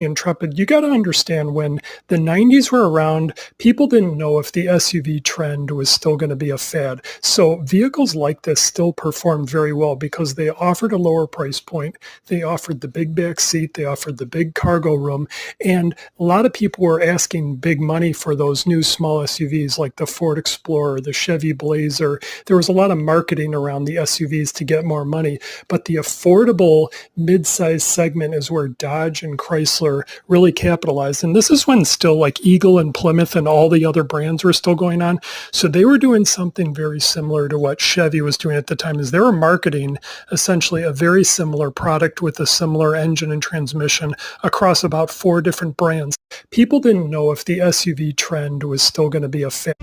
Intrepid, you got to understand when the 90s were around, people didn't know if the SUV trend was still going to be a fad. So vehicles like this still performed very well because they offered a lower price point. They offered the big back seat. They offered the big cargo room. And a lot of people were asking big money for those new small SUVs like the Ford Explorer, the Chevy Blazer. There was a lot of marketing around the SUVs to get more money. But the affordable mid-size segment is where Dodge and Chrysler really capitalized. And this is when still like Eagle and Plymouth and all the other brands were still going on. So they were doing something very similar to what Chevy was doing at the time, is they were marketing essentially a very similar product with a similar engine and transmission across about 4 different brands. People didn't know if the SUV trend was still going to be a fad.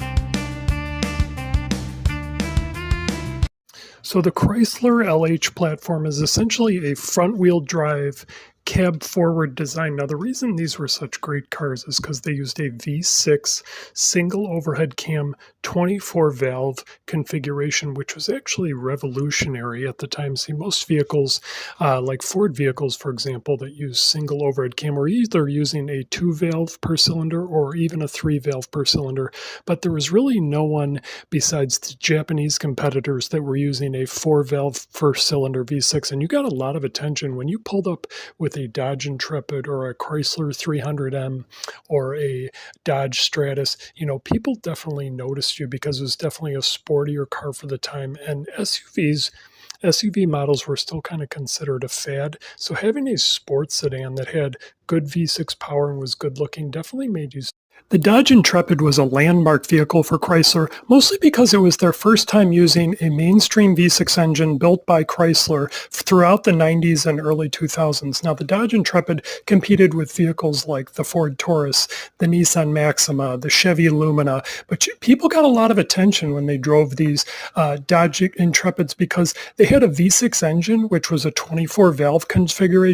So the Chrysler LH platform is essentially a front-wheel drive cab forward design. Now, the reason these were such great cars is because they used a V6 single overhead cam 24 valve configuration, which was actually revolutionary at the time. See, most vehicles, like Ford vehicles, for example, that use single overhead cam were either using a 2 valve per cylinder or even a 3 valve per cylinder. But there was really no one besides the Japanese competitors that were using a 4 valve per cylinder V6. And you got a lot of attention when you pulled up with a Dodge Intrepid or a Chrysler 300M or a Dodge Stratus. You know, people definitely noticed you because it was definitely a sportier car for the time. And SUV models were still kind of considered a fad. So having a sports sedan that had good V6 power and was good looking definitely made you. The Dodge Intrepid was a landmark vehicle for Chrysler, mostly because it was their first time using a mainstream V6 engine built by Chrysler throughout the 90s and early 2000s. Now, the Dodge Intrepid competed with vehicles like the Ford Taurus, the Nissan Maxima, the Chevy Lumina, but people got a lot of attention when they drove these Dodge Intrepids because they had a V6 engine, which was a 24 valve configuration.